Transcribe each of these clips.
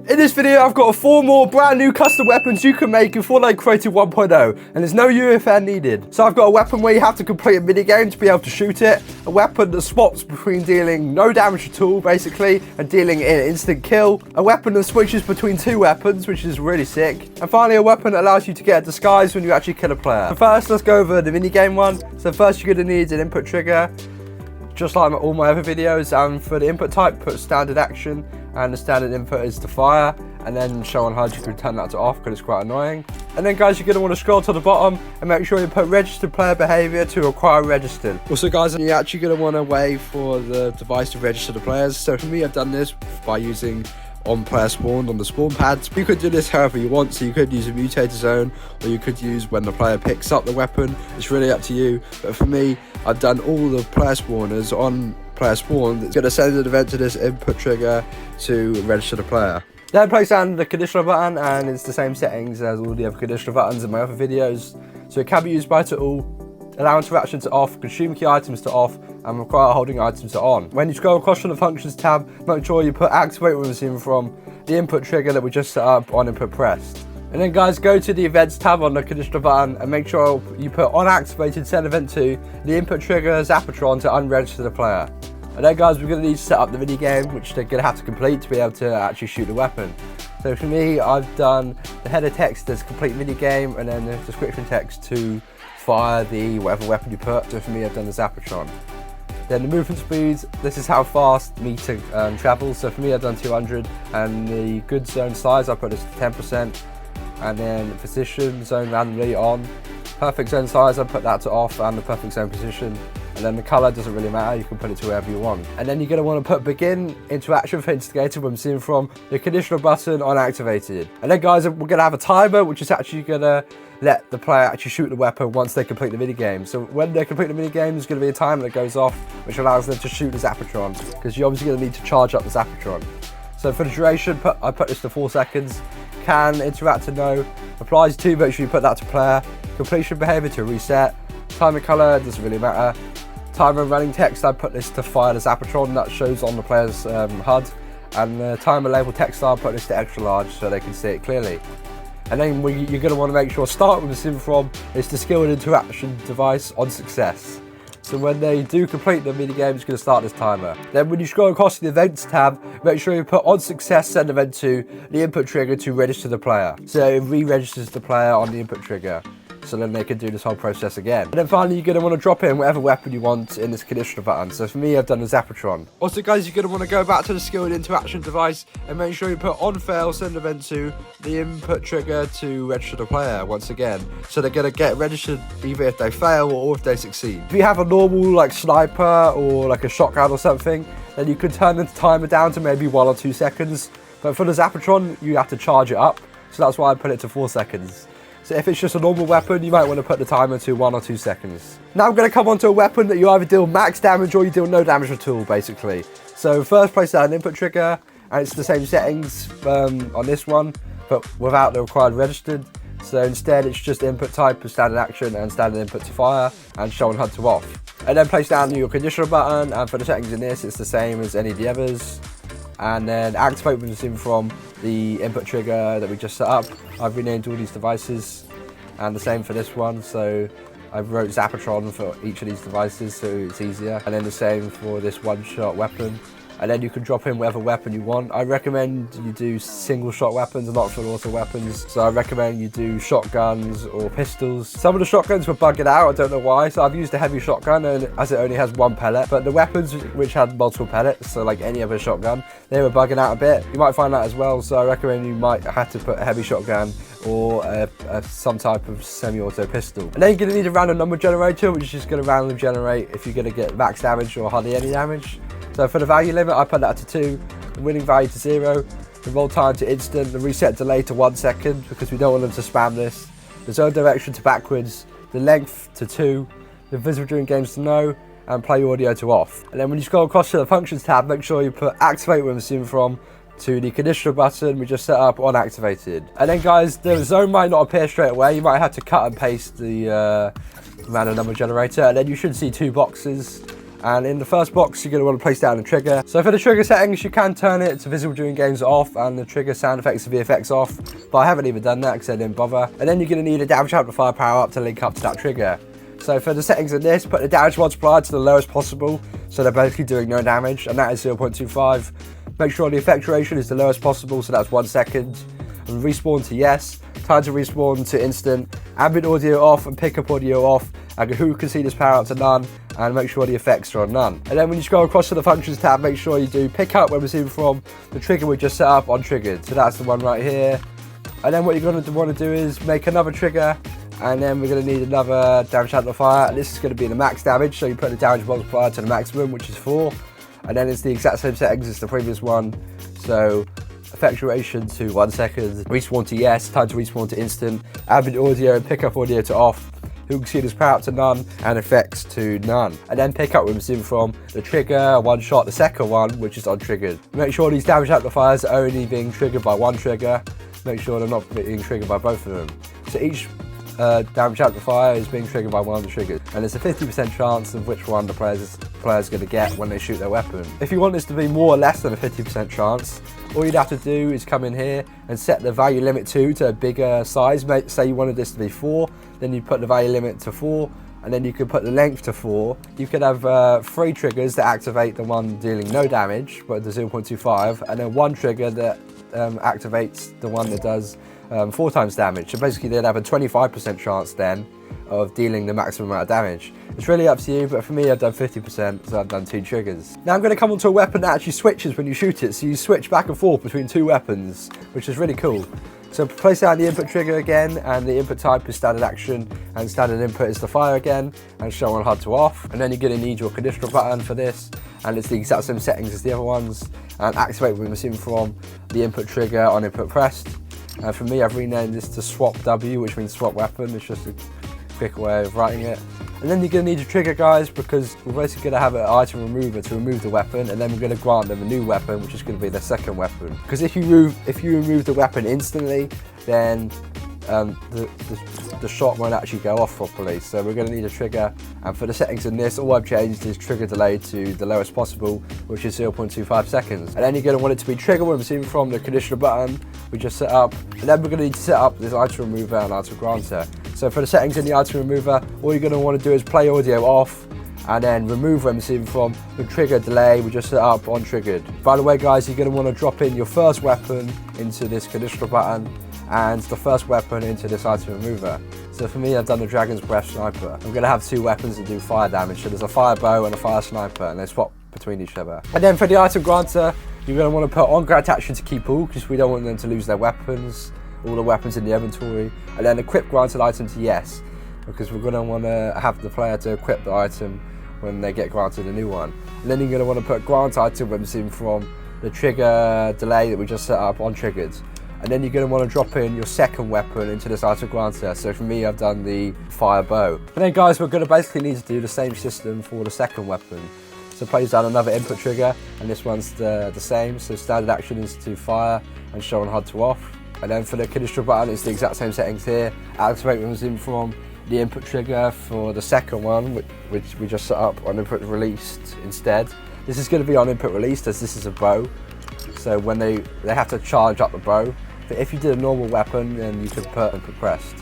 In this video, I've got 4 more brand new custom weapons you can make in Fortnite Creative 1.0, and there's no UEFN needed. So I've got a weapon where you have to complete a minigame to be able to shoot it, a weapon that swaps between dealing no damage at all, basically, and dealing an instant kill, a weapon that switches between 2 weapons, which is really sick, and finally a weapon that allows you to get a disguise when you actually kill a player. So first, let's go over the minigame one. So first, you're going to need an input trigger, just like all my other videos, and for the input type, put standard action, and the standard input is to fire, and then show on HUD you can turn that to off because it's quite annoying. And then guys, you're going to want to scroll to the bottom and make sure you put registered player behavior to require registered. Also guys, you're actually going to want to wait for the device to register the players. So for me, I've done this by using on player spawned on the spawn pads. You could do this however you want, so you could use a mutator zone, or you could use when the player picks up the weapon. It's really up to you, but for me, I've done all the player spawners on player spawn. It's going to send an event to this input trigger to register the player. Then place down the conditional button, and it's the same settings as all the other conditional buttons in my other videos. So it can be used by to all, allow interaction to off, consume key items to off, and require holding items to on. When you scroll across from the functions tab, make sure you put activate when seen from the input trigger that we just set up on input pressed. And then guys, go to the events tab on the conditional button and make sure you put on activated send event to the input trigger Zapatron to unregister the player. And then guys, we're going to need to set up the mini game, which they're going to have to complete to be able to actually shoot the weapon. So for me, I've done the header text as complete mini game, and then the description text to fire the whatever weapon you put. So for me, I've done the Zapatron. Then the movement speeds, this is how fast meter travels. So for me, I've done 200, and the good zone size, I put this to 10%. And then position zone randomly on. Perfect zone size, I put that to off, and the perfect zone position. And then the color doesn't really matter, you can put it to wherever you want. And then you're going to want to put begin interaction for instigator when seen from the conditional button on activated. And then guys, we're going to have a timer, which is actually going to let the player actually shoot the weapon once they complete the minigame. So when they complete the minigame, there's going to be a timer that goes off, which allows them to shoot the Zapatron, because you're obviously going to need to charge up the Zapatron. So for the duration, I put this to 4 seconds. Can interact to no, applies to, make sure you put that to player. Completion behavior to reset. Timer color, doesn't really matter. Timer running text, I put this to fire the Zapatron that shows on the player's HUD. And the timer label text, I put this to extra large so they can see it clearly. And then you're going to want to make sure start with the sim from is the skill and interaction device on success. So when they do complete the minigame, it's going to start this timer. Then when you scroll across to the events tab, make sure you put on success send event to the input trigger to register the player. So it re-registers the player on the input trigger. So then they can do this whole process again. And then finally, you're going to want to drop in whatever weapon you want in this conditional button. So for me, I've done the Zapatron. Also guys, you're going to want to go back to the skill and interaction device and make sure you put on fail send event to the input trigger to register the player once again. So they're going to get registered either if they fail or if they succeed. If you have a normal like sniper or like a shotgun or something, then you could turn the timer down to maybe 1 or 2 seconds. But for the Zapatron, you have to charge it up. So that's why I put it to 4 seconds. So if it's just a normal weapon, you might want to put the timer to 1 or 2 seconds. Now I'm going to come on to a weapon that you either deal max damage or you deal no damage at all, basically. So first, place down an input trigger, and it's the same settings on this one, but without the required registered. So instead, it's just input type of standard action and standard input to fire, and show on HUD to off. And then place down your conditional button, and for the settings in this, it's the same as any of the others. And then activate when seen from the input trigger that we just set up. I've renamed all these devices, and the same for this one. So I wrote Zapatron for each of these devices so it's easier. And then the same for this one-shot weapon. And then you can drop in whatever weapon you want. I recommend you do single shot weapons, not full auto weapons. So I recommend you do shotguns or pistols. Some of the shotguns were bugging out, I don't know why. So I've used a heavy shotgun, and as it only has 1 pellet. But the weapons which had multiple pellets, so like any other shotgun, they were bugging out a bit. You might find that as well. So I recommend you might have to put a heavy shotgun or some type of semi-auto pistol. And then you're going to need a random number generator, which is just going to randomly generate if you're going to get max damage or hardly any damage. So for the value limit, I put that to 2, the winning value to 0, the roll time to instant, the reset delay to 1 second, because we don't want them to spam this, the zone direction to backwards, the length to 2, the visible during games to no, and play audio to off. And then when you scroll across to the functions tab, make sure you put activate when seen from to the conditional button we just set up on activated. And then guys, the zone might not appear straight away. You might have to cut and paste the random number generator, and then you should see 2 boxes. And in the first box, you're going to want to place down the trigger. So for the trigger settings, you can turn it to visible during games off and the trigger sound effects and VFX off, but I haven't even done that because I didn't bother. And then you're going to need a damage amplifier power up to link up to that trigger. So for the settings in this, put the damage multiplier to the lowest possible, so they're basically doing no damage, and that is 0.25. Make sure the effect duration is the lowest possible, so that's 1 second. And respawn to yes, time to respawn to instant, ambient audio off and pickup audio off, and who can see this power up to none, and make sure the effects are on none. And then when you scroll across to the functions tab, make sure you do pick up when receiving from the trigger we just set up on triggered. So that's the one right here. And then what you're going to want to do is make another trigger, and then we're going to need another damage amplifier. And this is going to be the max damage, so you put the damage multiplier to the maximum, which is 4. And then it's the exact same settings as the previous one. So effect duration to 1 second, respawn to yes, time to respawn to instant, ambient audio and pickup audio to off, who can see this power up to none, and effects to none. And then pick up when receiving from the trigger, one shot, the second one, which is untriggered. Make sure these damage amplifiers are only being triggered by one trigger. Make sure they're not being triggered by both of them. So each damage amplifier is being triggered by one of the triggers, and there's a 50% chance of which one the player's going to get when they shoot their weapon. If you want this to be more or less than a 50% chance, all you'd have to do is come in here and set the value limit to a bigger size. Say you wanted this to be 4, then you put the value limit to 4, and then you could put the length to 4. You could have 3 triggers that activate the one dealing no damage, but the 0.25, and then 1 trigger that activates the one that does 4 times damage. So basically they'd have a 25% chance then of dealing the maximum amount of damage. It's really up to you, but for me I've done 50%, so I've done 2 triggers. Now I'm going to come onto a weapon that actually switches when you shoot it, so you switch back and forth between 2 weapons, which is really cool. So place down the input trigger again, and the input type is standard action, and standard input is the fire again, and show on HUD to off. And then you're going to need your conditional button for this, and it's the exact same settings as the other ones, and activate when receiving from the input trigger on input pressed. And for me, I've renamed this to swap W, which means swap weapon. It's just a quick way of writing it. And then you're going to need a trigger, guys, because we're basically going to have an item remover to remove the weapon, and then we're going to grant them a new weapon, which is going to be their second weapon. Because if you remove the weapon instantly, then the shot won't actually go off properly. So we're going to need a trigger, and for the settings in this, all I've changed is trigger delay to the lowest possible, which is 0.25 seconds. And then you're going to want it to be trigger when receiving from the conditional button we just set up, and then we're going to need to set up this item remover and item granter. So for the settings in the item remover, all you're going to want to do is play audio off, and then remove when receiving from the trigger delay we just set up on triggered. By the way, guys, you're going to want to drop in your first weapon into this conditional button, and the first weapon into this item remover. So for me, I've done the Dragon's Breath Sniper. I'm going to have 2 weapons that do fire damage. So there's a fire bow and a fire sniper, and they swap between each other. And then for the item granter, you're going to want to put on grant action to keep all, because we don't want them to lose their weapons, all the weapons in the inventory. And then equip granted item to yes, because we're going to want to have the player to equip the item when they get granted a new one. And then you're going to want to put grant item when receiving from the trigger delay that we just set up on triggered. And then you're going to want to drop in your second weapon into this item granter. So for me, I've done the fire bow. And then, guys, we're going to basically need to do the same system for the second weapon. So place down another input trigger, and this one's the same. So standard action is to fire and show on HUD to off. And then for the conditional button, it's the exact same settings here. Activate when receiving from the input trigger for the second one, which we just set up on input released instead. This is going to be on input released, as this is a bow. So when they have to charge up the bow. But if you did a normal weapon, then you could put input pressed.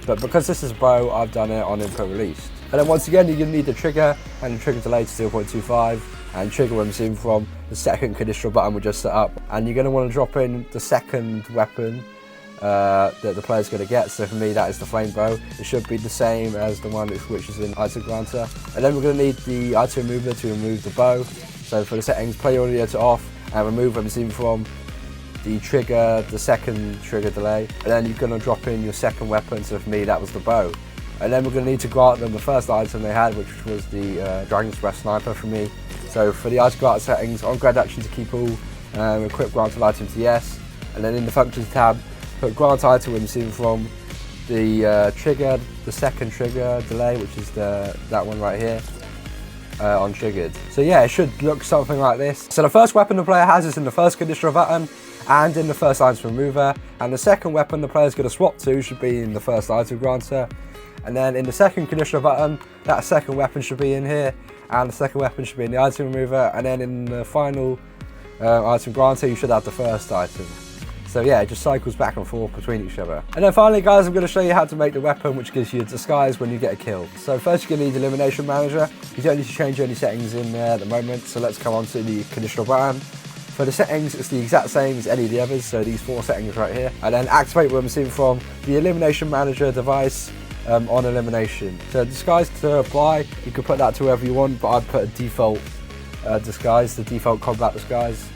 But because this is a bow, I've done it on input released. And then once again, you're going to need the trigger and the trigger delay to 0.25, and trigger when receiving from the second conditional button we just set up. And you're going to want to drop in the second weapon that the player's going to get. So for me, that is the flame bow. It should be the same as the one which is in item granter. And then we're going to need the item remover to remove the bow. So for the settings, play audio to off, and remove when receiving from the trigger, the second trigger delay. And then you're going to drop in your second weapon. So for me, that was the bow. And then we're going to need to grant them the first item they had, which was the Dragon's Breath Sniper for me. So for the item grant settings, on grant action to keep all, equip granted item to yes. And then in the functions tab, put grant item when receiving from the trigger, the second trigger delay, which is that one right here, on triggered. So yeah, it should look something like this. So the first weapon the player has is in the first conditional button and in the first item remover. And the second weapon the player's going to swap to should be in the first item granter. And then in the second conditional button, that second weapon should be in here. and the second weapon should be in the item remover, and then in the final item granter you should have the first item. So yeah, it just cycles back and forth between each other. And then finally guys, I'm going to show you how to make the weapon which gives you a disguise when you get a kill. So first you're going to need Elimination Manager. You don't need to change any settings in there at the moment, so let's come on to the conditional button. For the settings, it's the exact same as any of the others, so these 4 settings right here. And then activate where I'm seeing from the Elimination Manager device on elimination. So disguise to apply, you can put that to whoever you want, but I'd put a default disguise, the default combat disguise.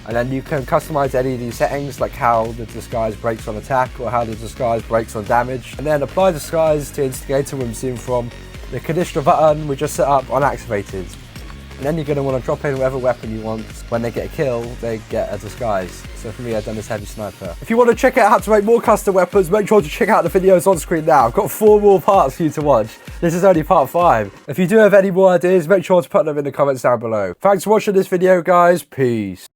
And then you can customize any of these settings, like how the disguise breaks on attack or how the disguise breaks on damage. And then apply disguise to instigator when seen from the conditional button we just set up on activated. And then you're going to want to drop in whatever weapon you want. When they get a kill, they get a disguise. So for me, I've done this heavy sniper. If you want to check out how to make more custom weapons, make sure to check out the videos on screen now. I've got 4 more parts for you to watch. This is only part 5. If you do have any more ideas, make sure to put them in the comments down below. Thanks for watching this video, guys. Peace.